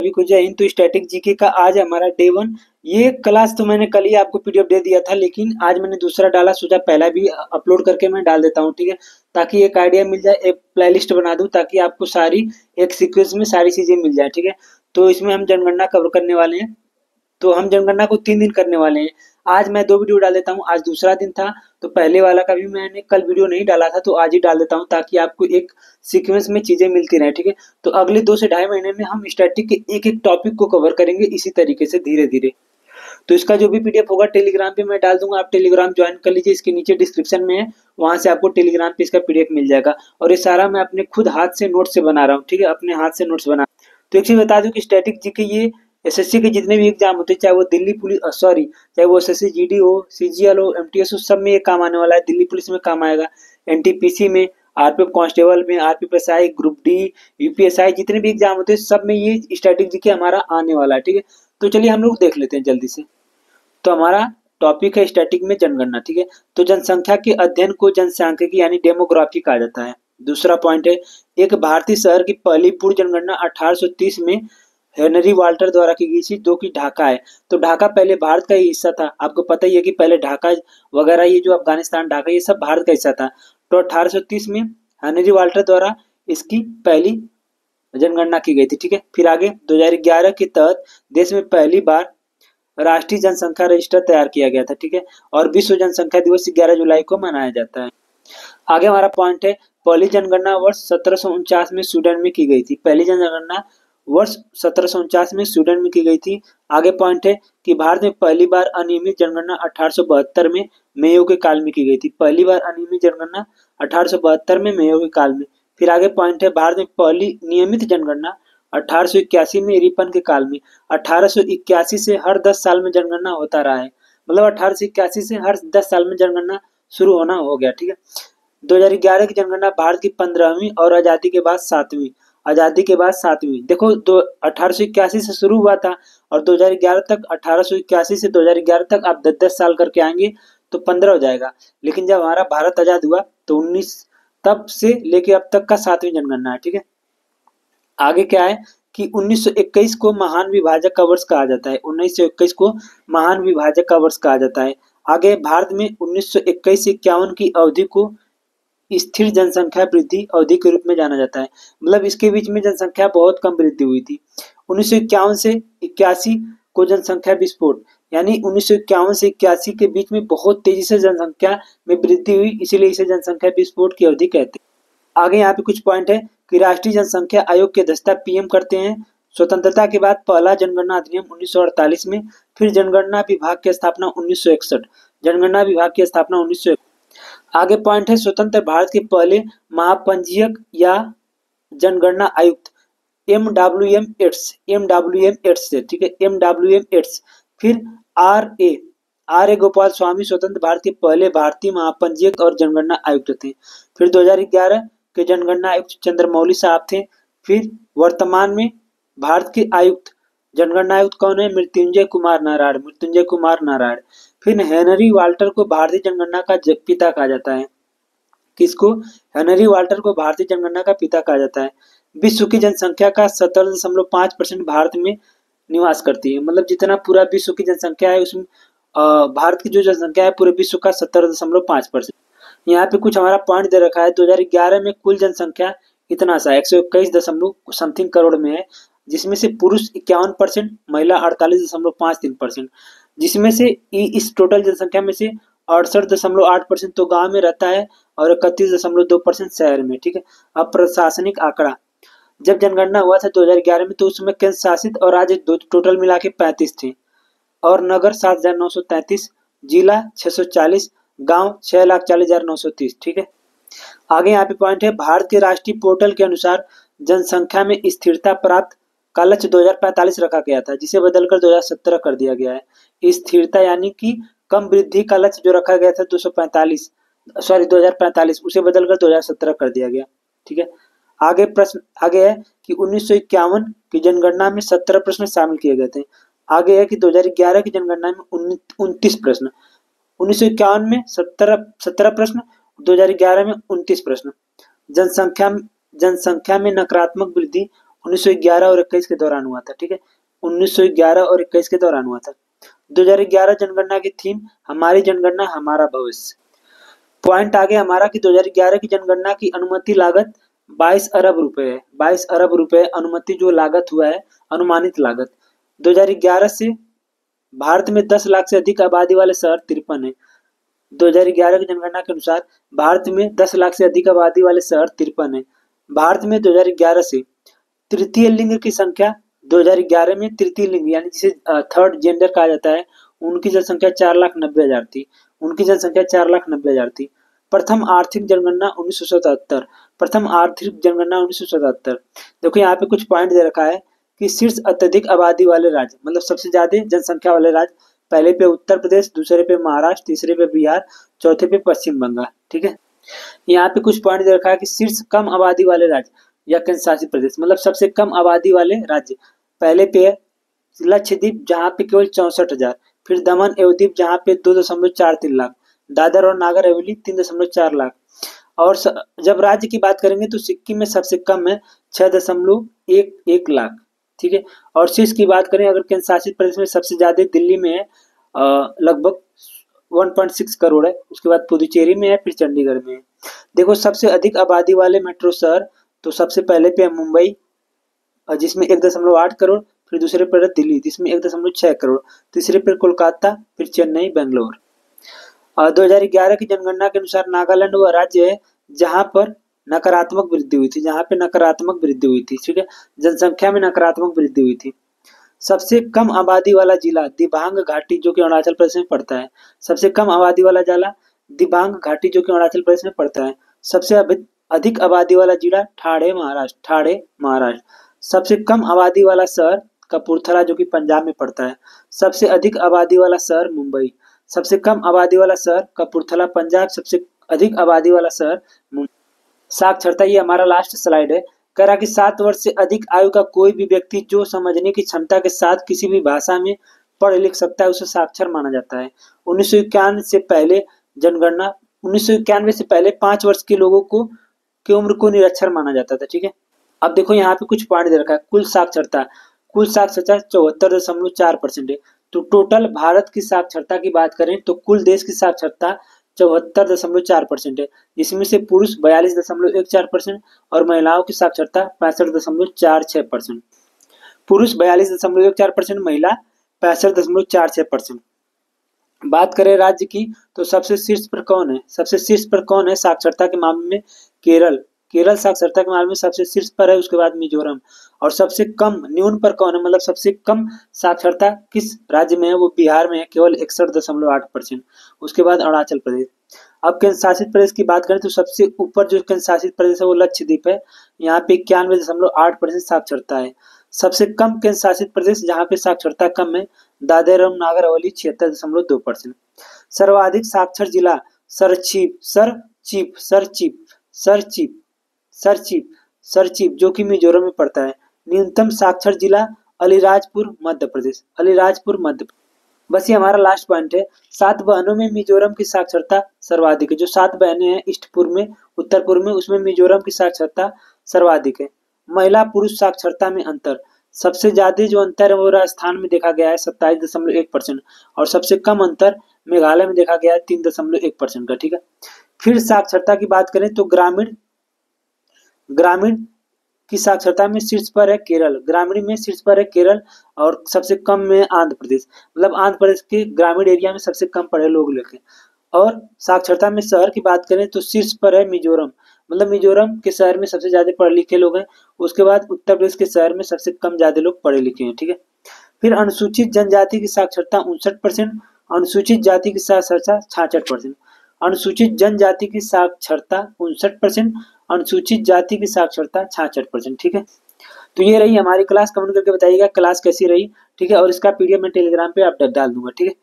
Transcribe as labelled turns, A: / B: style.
A: सभी को जय हिंद। तो स्टैटिक जीके का आज हमारा डे 1। ये क्लास तो मैंने कल ही आपको पीडीएफ दे दिया था, लेकिन आज मैंने दूसरा डाला, सोचा पहला भी अपलोड करके मैं डाल देता हूँ, ठीक है, ताकि एक आइडिया मिल जाए, एक प्लेलिस्ट बना दूं ताकि आपको सारी एक सीक्वेंस में सारी चीजें मिल जाए, ठीक है। तो इसमें हम जनगणना कवर करने वाले हैं। तो हम जनगणना को 3 दिन करने वाले हैं। आज मैं 2 वीडियो डाल देता हूँ, आज दूसरा दिन था तो पहले वाला का भी मैंने कल वीडियो नहीं डाला था, तो आज ही डाल देता हूँ ताकि आपको एक सीक्वेंस में चीजें मिलती रहे, ठीक है। तो अगले 2 से ढाई महीने में हम स्टैटिक के एक एक टॉपिक को कवर करेंगे इसी तरीके से धीरे धीरे। तो इसका जो भी पीडीएफ होगा टेलीग्राम पे मैं डाल दूंगा, आप टेलीग्राम ज्वाइन कर लीजिए, इसके नीचे डिस्क्रिप्शन में है, वहां से आपको टेलीग्राम पे इसका पीडीएफ मिल जाएगा। और ये सारा मैं अपने खुद हाथ से नोट से बना रहा हूँ, ठीक है, अपने हाथ से नोट्स बना। तो एक चीज बता दूं कि स्टैटिक जीके ये एसएससी के जितने भी एग्जाम होते हैं, चाहे वो दिल्ली पुलिस चाहे वो एसएससी जीडी हो, सीजीएल हो, एमटीएस हो, सब में ये काम आने वाला है। दिल्ली पुलिस में काम आएगा, एनटीपीसी में, आरपीएफ कांस्टेबल में, आरपीएफएसआई, ग्रुप डी, यूपीएसआई, जितने भी एग्जाम होते हैं सब में ये स्टैटिक जीके हमारा आने वाला है, ठीक है। तो चलिए हम लोग देख लेते हैं जल्दी से। तो हमारा टॉपिक है स्टैटिक में जनगणना, ठीक है। तो जनसंख्या के अध्ययन को जनसांख्यिकी यानी डेमोग्राफी कहा जाता है। दूसरा पॉइंट है, एक भारतीय शहर की पहली पूर्ण जनगणना 1830 में हेनरी वाल्टर द्वारा की गई थी, जो कि ढाका है। तो ढाका पहले भारत का ही हिस्सा था, आपको पता ही है कि पहले ढाका वगैरह ये जो अफगानिस्तान, ढाका, ये सब भारत का हिस्सा था। तो 1830 में हेनरी वाल्टर द्वारा इसकी पहली जनगणना की गई थी, ठीक है। फिर आगे 2011 के तहत देश में पहली बार राष्ट्रीय जनसंख्या रजिस्टर तैयार किया गया था, ठीक है। और विश्व जनसंख्या दिवस 11 जुलाई को मनाया जाता है। आगे हमारा पॉइंट है, पहली जनगणना वर्ष 1749 में स्वीडन में की गई थी। पहली जनगणना वर्ष 1749 में स्वीडन में की गई थी। आगे पॉइंट है कि भारत में पहली बार अनियमित जनगणना 1872 में मेयो के काल में की गई थी। पहली बार अनियमित जनगणना 1872 में मेयो के काल में। फिर आगे पॉइंट है, भारत में पहली नियमित जनगणना 1881 में रिपन के काल में। 1881 से हर 10 साल में जनगणना होता रहा है, मतलब 1881 से हर 10 साल में जनगणना शुरू होना हो गया, ठीक है। 2011 की जनगणना भारत की 15वीं और आजादी के बाद 7वीं, आजादी के बाद 7वीं। देखो 1881 से शुरू हुआ था और 2011 तक, 1881 से 2011 तक आप 10-10 साल करके आएंगे तो 15 हो जाएगा। लेकिन जब हमारा भारत आजाद हुआ तो 19, तब से लेके अब तक का 7वीं जनगणना है, ठीक है। आगे क्या है कि 1921 को महान विभाजक का वर्ष कहा जाता है। 1921 को महान विभाजक का वर्ष कहा जाता है। आगे भारत में 1921 से 51 की अवधि को स्थिर जनसंख्या वृद्धि अवधि के रूप में जाना जाता है, मतलब इसके बीच में जनसंख्या बहुत कम वृद्धि हुई थी। 1951 से 81 को जनसंख्या विस्फोट, यानी 1951 से 81 के बीच में बहुत तेजी से जनसंख्या में वृद्धि हुई, इसीलिए इसे जनसंख्या विस्फोट की अवधि कहते हैं। आगे यहाँ पे कुछ पॉइंट है कि राष्ट्रीय जनसंख्या आयोग की अध्यक्षता पीएम करते हैं। स्वतंत्रता के बाद पहला जनगणना अधिनियम 1948 में, फिर जनगणना विभाग की स्थापना 1961, जनगणना विभाग की स्थापना 1961। आगे पॉइंट है, स्वतंत्र भारत के पहले महापंजीयक या जनगणना आयुक्त MWM एड्स से, ठीक है, MWM एड्स। फिर आर ए गोपाल स्वामी स्वतंत्र भारत के पहले भारतीय महापंजीयक और जनगणना आयुक्त थे। फिर 2011 के जनगणना आयुक्त चंद्रमौली साहब थे। फिर वर्तमान में भारत के आयुक्त, जनगणना आयुक्त कौन है? मृत्युंजय कुमार नारायण। फिर हेनरी वाल्टर को भारतीय जनगणना का पिता कहा जाता है। किसको? हेनरी वाल्टर को भारतीय जनगणना का पिता कहा जाता है। विश्व की जनसंख्या का 17.5% भारत में निवास करती है, मतलब जितना पूरा विश्व की जनसंख्या है उसमें भारत की जो जनसंख्या है पूरे विश्व का 17.5%। यहाँ पे कुछ हमारा पॉइंट दे रखा है, 2011 में कुल जनसंख्या इतना सा 121 समथिंग करोड़ में है, जिसमें से पुरुष 51%, महिला 48.53%, जिसमें से इस टोटल जनसंख्या में से 68.8% तो गांव में रहता है और 31.2% शहर में, ठीक है। अब प्रशासनिक आंकड़ा, जब जनगणना हुआ था 2011 में तो उस समय केंद्र शासित और राज्य टोटल मिला के 35 थे, और नगर 7,933, जिला 640, गांव 6,40,930, ठीक है। आगे यहाँ पे पॉइंट है, भारत के राष्ट्रीय पोर्टल के अनुसार जनसंख्या में स्थिरता प्राप्त का लक्ष्य 2045 रखा गया था, जिसे बदलकर 2017 कर दिया गया है। स्थिरता यानी कि कम वृद्धि का लक्ष्य जो रखा गया था 2045, उसे बदलकर 2017 कर दिया गया, ठीक है। आगे प्रश्न आगे है कि 1951 की जनगणना में 17 प्रश्न शामिल किए गए थे। आगे है कि 2011 की जनगणना में 29 प्रश्न, 1951 में 17 प्रश्न, 2011 में 29 प्रश्न। जनसंख्या में नकारात्मक वृद्धि 1911 और 21 के दौरान हुआ था, ठीक है। 1911 और 21 के दौरान हुआ था। 2011 जनगणना की थीम हमारी जनगणना हमारा भविष्य। पॉइंट आगे हमारा कि 2011 की जनगणना की अनुमति लागत 22 अरब रुपए है। 22 अरब रुपए अनुमति जो लागत हुआ है, अनुमानित लागत। 2011 से भारत में 10 लाख से अधिक आबादी वाले शहर 53 है। 2011 की जनगणना के अनुसार भारत में 10 लाख से अधिक आबादी वाले शहर 53 है। भारत में 2011 से तृतीय लिंग की संख्या 2011 में तृतीय लिंग यानी जिसे थर्ड जेंडर कहा जाता है, उनकी जनसंख्या 4,90,000 थी। उनकी जनसंख्या 4,90,000 थी। प्रथम आर्थिक जनगणना 1977। प्रथम आर्थिक जनगणना 1977। देखो यहाँ पे कुछ पॉइंट दे रखा है कि शीर्ष अत्यधिक आबादी वाले राज्य, मतलब सबसे ज्यादा जनसंख्या वाले राज्य। पहले पे उत्तर प्रदेश, दूसरे पे महाराष्ट्र, तीसरे पे बिहार, चौथे पे पश्चिम बंगाल, ठीक है। यहाँ पे कुछ पॉइंट दे रखा है कि शीर्ष कम आबादी वाले राज्य या केंद्र शासित प्रदेश, मतलब सबसे कम आबादी वाले राज्य। पहले पे है लक्षद्वीप जहाँ पे केवल 64,000। फिर दमन एवं दीप जहाँ पे 2.43 लाख। दादर और नागर हवेली 3.4 लाख। और जब राज्य की बात करेंगे तो सिक्किम में सबसे कम है 6.11 लाख, ठीक है। और शीर्ष की बात करें अगर केंद्र शासित प्रदेश में सबसे ज्यादा दिल्ली में है, लगभग 1.6 करोड़ है। उसके बाद पुदुचेरी में है, फिर चंडीगढ़ में है। देखो सबसे अधिक आबादी वाले मेट्रो शहर तो सबसे पहले पे है मुंबई जिसमें 1.8 करोड़। फिर दूसरे पर है दिल्ली जिसमें 1.6 करोड़। तीसरे पर कोलकाता, फिर चेन्नई, बेंगलोर। 2011 की जनगणना के अनुसार नागालैंड वह राज्य है जहां पर नकारात्मक वृद्धि हुई थी, जहां पे नकारात्मक वृद्धि हुई थी, ठीक है। जनसंख्या में नकारात्मक वृद्धि हुई थी। सबसे कम आबादी वाला जिला दिबांग घाटी जो कि अरुणाचल प्रदेश में पड़ता है। सबसे कम आबादी वाला जिला दिबांग घाटी जो कि अरुणाचल प्रदेश में पड़ता है। सबसे अधिक आबादी वाला जिला ठाणे महाराष्ट्र, ठाणे महाराष्ट्र। सबसे कम आबादी वाला शहर कपूरथला जो कि पंजाब में पड़ता है। सबसे अधिक आबादी वाला शहर मुंबई। सबसे कम आबादी वाला शहर कपूरथला पंजाब। सबसे अधिक आबादी वाला शहर मुंबई। साक्षरता, ये हमारा लास्ट स्लाइड है। कह रहा कि 7 वर्ष से अधिक आयु का कोई भी व्यक्ति जो समझने की क्षमता के साथ किसी भी भाषा में पढ़ लिख सकता है उसे साक्षर माना जाता है। 1991 से पहले जनगणना 1991 से पहले 5 वर्ष के लोगों की उम्र को निरक्षर माना जाता था, ठीक है। अब देखो यहाँ पे कुछ पॉइंट दे रखा है। कुल साक्षरता 74.4% है। तो टोटल भारत की साक्षरता की बात करें तो कुल देश की साक्षरता 74.4% है, जिसमें से पुरुष 42.14% और महिलाओं की साक्षरता 65.46%। पुरुष 42.14%, महिला 65.46%। बात करें राज्य की तो सबसे शीर्ष पर कौन है? सबसे शीर्ष पर कौन है साक्षरता के मामले में? केरल। केरल साक्षरता के मामले में सबसे शीर्ष पर है। उसके बाद मिजोरम। और सबसे कम न्यून पर कौन है, मतलब सबसे कम साक्षरता किस राज्य में है? वो बिहार में है, केवल 61.8%। उसके बाद अरुणाचल प्रदेश। अब केंद्र शासित प्रदेश की बात करें तो सबसे ऊपर जो केंद्र शासित प्रदेश है वो लक्षद्वीप है। यहाँ पे 91.8% साक्षरता है। सबसे कम केंद्र शासित प्रदेश जहाँ पे साक्षरता कम है दादर और नागर हवेली 76.2%। सर्वाधिक साक्षर जिला सरचीप जो कि मिजोरम में पड़ता है। न्यूनतम साक्षर जिला अलीराजपुर मध्य प्रदेश, अलीराजपुर मध्य। बस ये हमारा लास्ट पॉइंट है। 7 बहनों में मिजोरम की साक्षरता सर्वाधिक है। जो 7 बहनें हैं ईस्टपुर में, उत्तरपुर में, उसमें मिजोरम की साक्षरता सर्वाधिक है। महिला पुरुष साक्षरता में अंतर, सबसे ज्यादा जो अंतर है वो राजस्थान में देखा गया है 27.1% और सबसे कम अंतर मेघालय में देखा गया है 3.1% का, ठीक है। फिर साक्षरता की बात करें तो ग्रामीण की साक्षरता में शीर्ष पर है केरल, ग्रामीण में शीर्ष पर है केरल और सबसे कम में आंध्र प्रदेश, मतलब आंध्र प्रदेश के ग्रामीण एरिया में सबसे कम पढ़े लोग लिखे। और साक्षरता में शहर की बात करें तो शीर्ष पर है मिजोरम, मतलब मिजोरम के शहर में सबसे ज्यादा पढ़े लिखे लोग हैं। उसके बाद उत्तर प्रदेश के शहर में सबसे कम ज्यादा लोग पढ़े लिखे हैं, ठीक है। फिर अनुसूचित जनजाति की साक्षरता 59%, अनुसूचित जाति की साक्षरता 66%। अनुसूचित जनजाति की साक्षरता 59%, अनुसूचित जाति की साक्षरता 66%, ठीक है। तो ये रही हमारी क्लास। कमेंट करके बताइएगा क्लास कैसी रही, ठीक है। और इसका पीडीएफ मैं टेलीग्राम पे आप डाल दूंगा, ठीक है।